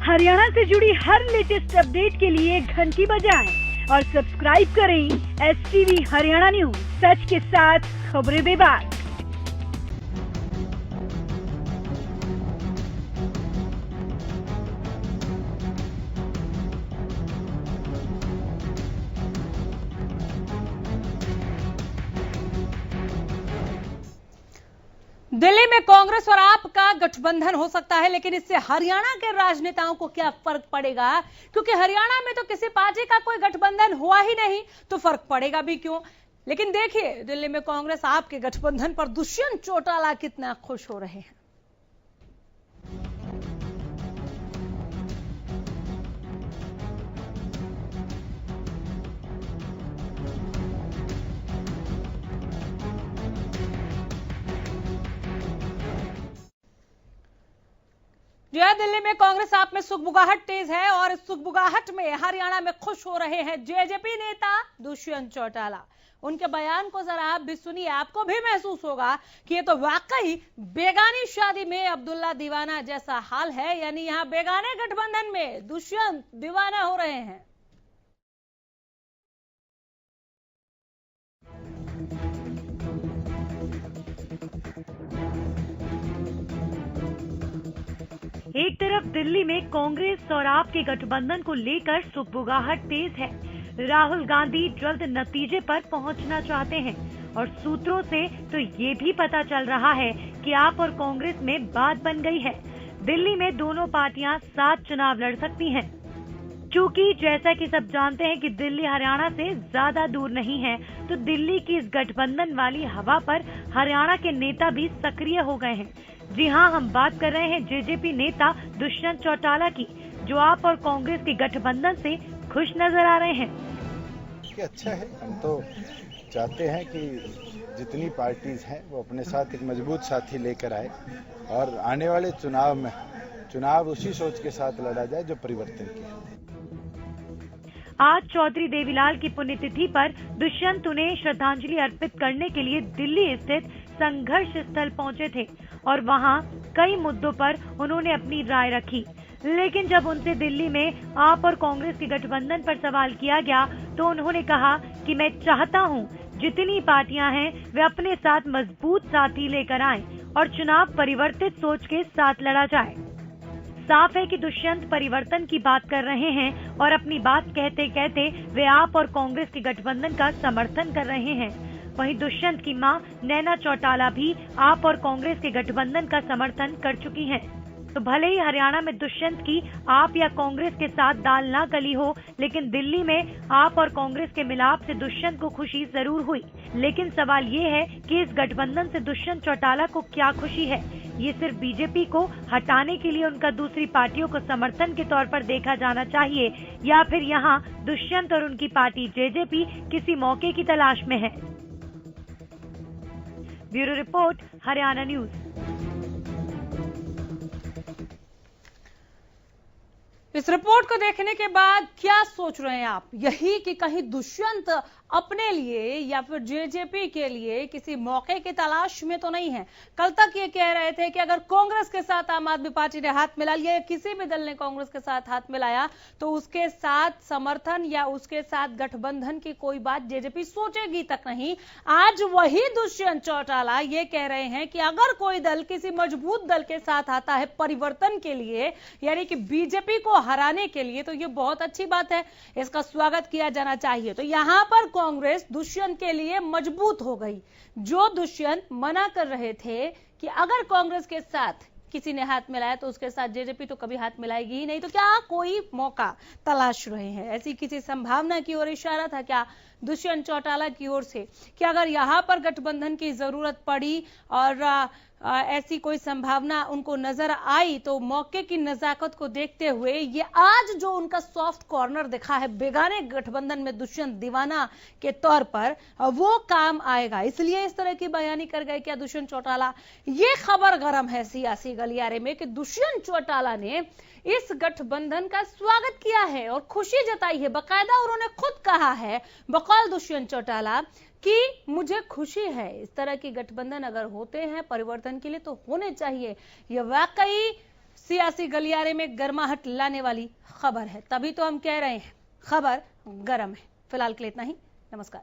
हरियाणा से जुड़ी हर latest update के लिए घंटी बजाएं और सब्सक्राइब करें STV हरियाणा न्यूज, सच के साथ खबरें बेबाक। दिल्ली में कांग्रेस और आप का गठबंधन हो सकता है, लेकिन इससे हरियाणा के राजनेताओं को क्या फर्क पड़ेगा? क्योंकि हरियाणा में तो किसी पार्टी का कोई गठबंधन हुआ ही नहीं, तो फर्क पड़ेगा भी क्यों? लेकिन देखिए, दिल्ली में कांग्रेस आप के गठबंधन पर दुष्यंत चौटाला कितना खुश हो रहे हैं। दिल्ली में कांग्रेस आप में सुगबुगाहट तेज है और इस सुगबुगाहट में हरियाणा में खुश हो रहे हैं जेजेपी नेता दुष्यंत चौटाला। उनके बयान को जरा आप भी सुनिए, आपको भी महसूस होगा कि ये तो वाकई बेगानी शादी में अब्दुल्ला दीवाना जैसा हाल है, यानी यहां बेगाने गठबंधन में दुष्यंत दीवाना हो रहे हैं। एक तरफ दिल्ली में कांग्रेस और आप के गठबंधन को लेकर सुगबुगाहट तेज है। राहुल गांधी जल्द नतीजे पर पहुंचना चाहते हैं और सूत्रों से तो ये भी पता चल रहा है कि आप और कांग्रेस में बात बन गई है। दिल्ली में दोनों पार्टियां साथ चुनाव लड़ सकती हैं। चूंकि जैसा कि सब जानते हैं कि दिल्ली हरियाणा से ज्यादा दूर नहीं है, तो दिल्ली की इस गठबंधन वाली हवा पर हरियाणा के नेता भी सक्रिय हो गए हैं। जी हाँ, हम बात कर रहे हैं जेजेपी नेता दुष्यंत चौटाला की, जो आप और कांग्रेस के गठबंधन से खुश नजर आ रहे हैं। अच्छा है, हम तो चाहते हैं कि जितनी पार्टीज हैं वो अपने साथ एक मजबूत साथी लेकर आए और आने वाले चुनाव में चुनाव उसी सोच के साथ लड़ा जाए जो परिवर्तन की है। आज चौधरी देवीलाल की पुण्यतिथि पर दुष्यंत उन्हें श्रद्धांजलि अर्पित करने के लिए दिल्ली स्थित संघर्ष स्थल पहुंचे थे और वहां कई मुद्दों पर उन्होंने अपनी राय रखी। लेकिन जब उनसे दिल्ली में आप और कांग्रेस के गठबंधन पर सवाल किया गया, तो उन्होंने कहा कि मैं चाहता हूं जितनी पार्टियां हैं वे अपने साथ मजबूत साथी लेकर आएं और चुनाव परिवर्तित सोच के साथ लड़ा जाए। साफ है कि दुष्यंत परिवर्तन की बात कर रहे हैं और अपनी बात कहते कहते वे आप और कांग्रेस के गठबंधन का समर्थन कर रहे हैं। वहीं दुष्यंत की मां नैना चौटाला भी आप और कांग्रेस के गठबंधन का समर्थन कर चुकी हैं। तो भले ही हरियाणा में दुष्यंत की आप या कांग्रेस के साथ दाल ना गली हो, लेकिन दिल्ली में आप और कांग्रेस के मिलाप से दुष्यंत को खुशी जरूर हुई। लेकिन सवाल ये है कि इस गठबंधन से दुष्यंत चौटाला को क्या खुशी है? ये सिर्फ बीजेपी को हटाने के लिए उनका दूसरी पार्टियों को समर्थन के तौर पर देखा जाना चाहिए, या फिर यहाँ दुष्यंत और उनकी पार्टी जेजेपी किसी मौके की तलाश में है? Bureau report, Haryana news. इस रिपोर्ट को देखने के बाद क्या सोच रहे हैं आप? यही कि कहीं दुष्यंत अपने लिए या फिर जेजेपी के लिए किसी मौके की तलाश में तो नहीं है? कल तक ये कह रहे थे कि अगर कांग्रेस के साथ आम आदमी पार्टी ने हाथ मिला लिया या किसी भी दल ने कांग्रेस के साथ हाथ मिलाया तो उसके साथ समर्थन या उसके साथ गठबंधन की कोई बात जेजेपी सोचेगी तक नहीं। आज वही दुष्यंत चौटाला ये कह रहे हैं कि अगर कोई दल किसी मजबूत दल के साथ आता है परिवर्तन के लिए, यानी कि बीजेपी को हराने के लिए, तो ये बहुत अच्छी बात है, इसका स्वागत किया जाना चाहिए। तो यहां पर कांग्रेस दुष्यंत के लिए मजबूत हो गई। जो दुष्यंत मना कर रहे थे कि अगर कांग्रेस के साथ किसी ने हाथ मिलाया तो उसके साथ जेजेपी तो कभी हाथ मिलाएगी ही नहीं, तो क्या कोई मौका तलाश रहे हैं? ऐसी किसी संभावना की ओर इशारा था क्या दुष्यंत चौटाला की ओर से कि अगर यहां पर गठबंधन की जरूरत पड़ी और ऐसी कोई संभावना उनको नजर आई तो मौके की नजाकत को देखते हुए ये आज जो उनका सॉफ्ट कॉर्नर दिखा है बेगाने गठबंधन में दुष्यंत दीवाना के तौर पर, वो काम आएगा, इसलिए इस तरह की बयानी कर गए क्या दुष्यंत चौटाला? ये खबर गरम है सियासी गलियारे में कि दुष्यंत चौटाला ने इस गठबंधन का स्वागत किया है और खुशी जताई है। बाकायदा उन्होंने खुद कहा है बकौल दुष्यंत चौटाला कि मुझे खुशी है, इस तरह की गठबंधन अगर होते हैं परिवर्तन के लिए तो होने चाहिए। यह वाकई सियासी गलियारे में गर्माहट लाने वाली खबर है। तभी तो हम कह रहे हैं खबर गरम है। फिलहाल के लिए इतना ही। नमस्कार।